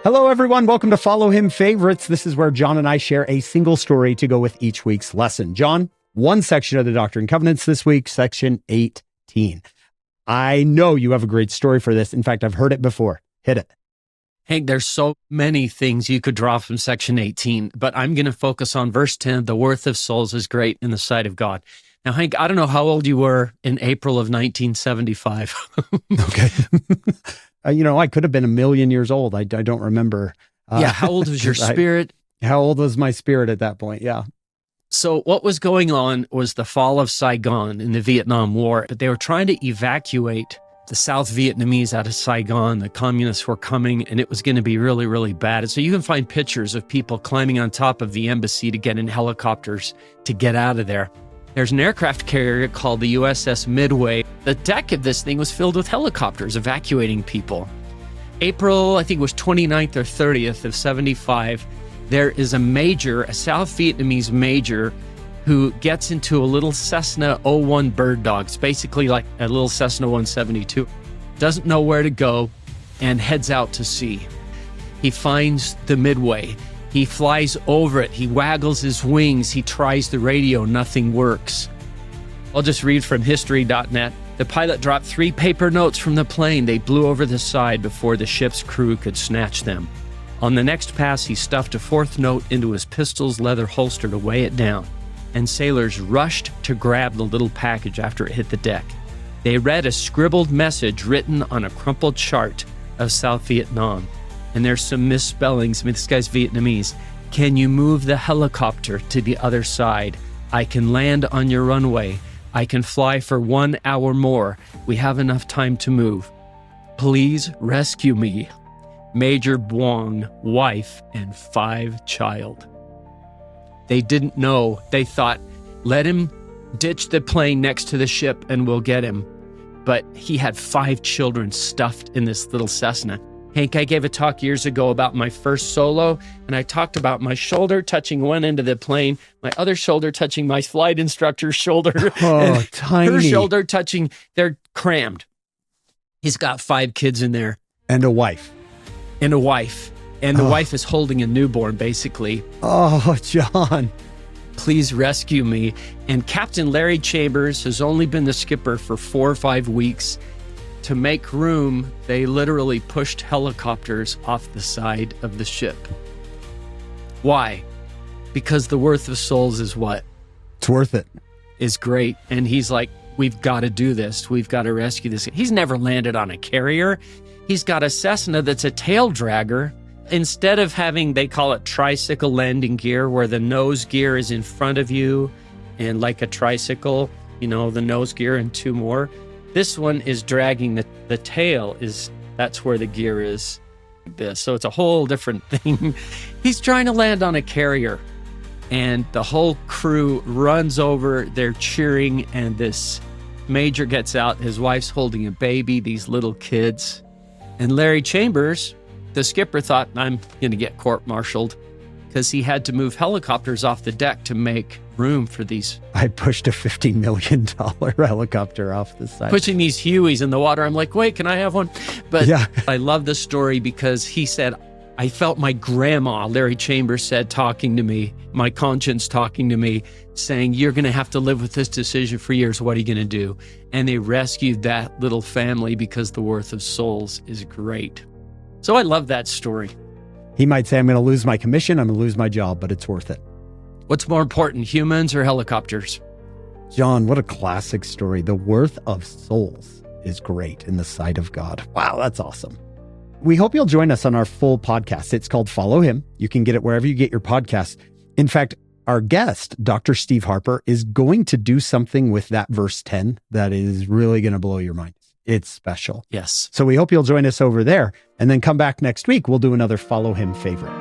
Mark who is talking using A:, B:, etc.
A: Hello, everyone. Welcome to Follow Him Favorites. This is where John and I share a single story to go with each week's lesson. John, one section of the Doctrine and Covenants this week, section 18. I know you have a great story for this. In fact, I've heard it before. Hit it.
B: Hank, there's so many things you could draw from section 18, but I'm going to focus on verse 10. The worth of souls is great in the sight of God. Now, Hank, I don't know how old you were in April of 1975.
A: Okay. I could have been 1,000,000 years old. I don't remember.
B: Yeah. How old was your spirit?
A: How old was my spirit at that point? Yeah.
B: So what was going on was the fall of Saigon in the Vietnam War, but they were trying to evacuate the South Vietnamese out of Saigon. The communists were coming, and it was going to be really, really bad. And so you can find pictures of people climbing on top of the embassy to get in helicopters to get out of there. There's an aircraft carrier called the USS Midway. The deck of this thing was filled with helicopters evacuating people. April, I think it was 29th or 30th of 75, there is a South Vietnamese major who gets into a little Cessna 01 bird dog. It's basically like a little Cessna 172. Doesn't know where to go and heads out to sea. He finds the Midway. He flies over it. He waggles his wings. He tries the radio. Nothing works. I'll just read from history.net. The pilot dropped 3 paper notes from the plane. They blew over the side before the ship's crew could snatch them. On the next pass, he stuffed a 4th note into his pistol's leather holster to weigh it down, and sailors rushed to grab the little package after it hit the deck. They read a scribbled message written on a crumpled chart of South Vietnam. And there's some misspellings. I mean, this guy's Vietnamese. Can you move the helicopter to the other side? I can land on your runway. I can fly for 1 hour more. We have enough time to move. Please rescue me. Major Buong, wife, and 5 child. They didn't know. They thought, let him ditch the plane next to the ship and we'll get him. But he had 5 children stuffed in this little Cessna. Hank, I gave a talk years ago about my first solo, and I talked about my shoulder touching one end of the plane, my other shoulder touching my flight instructor's shoulder, and
A: tiny.
B: Her shoulder touching, they're crammed. He's got 5 kids in there.
A: And a wife.
B: And a wife. And the wife is holding a newborn, basically.
A: Oh, John.
B: Please rescue me. And Captain Larry Chambers has only been the skipper for 4 or 5 weeks. To make room, they literally pushed helicopters off the side of the ship. Why? Because the worth of souls is what?
A: It's worth it.
B: Is great. And he's like, we've got to do this. We've got to rescue this. He's never landed on a carrier. He's got a Cessna that's a tail dragger. Instead of having, they call it tricycle landing gear, where the nose gear is in front of you and like a tricycle, the nose gear and 2 more. This one is dragging the tail that's where the gear is like this. So it's a whole different thing. He's trying to land on a carrier and the whole crew runs over. They're cheering and this major gets out. His wife's holding a baby, these little kids. And Larry Chambers, the skipper, thought, I'm going to get court-martialed because he had to move helicopters off the deck to make room for these.
A: I pushed a $50 million helicopter off the side.
B: Pushing these Hueys in the water. I'm like, wait, can I have one? But yeah. I love the story because he said, I felt my grandma, Larry Chambers said, talking to me, my conscience talking to me, saying, you're going to have to live with this decision for years. What are you going to do? And they rescued that little family because the worth of souls is great. So I love that story.
A: He might say, I'm going to lose my commission, I'm going to lose my job, but it's worth it.
B: What's more important, humans or helicopters?
A: John, what a classic story. The worth of souls is great in the sight of God. Wow, that's awesome. We hope you'll join us on our full podcast. It's called Follow Him. You can get it wherever you get your podcasts. In fact, our guest, Dr. Steve Harper, is going to do something with that verse 10 that is really going to blow your mind. It's special.
B: Yes.
A: So we hope you'll join us over there and then come back next week. We'll do another Follow Him favorite.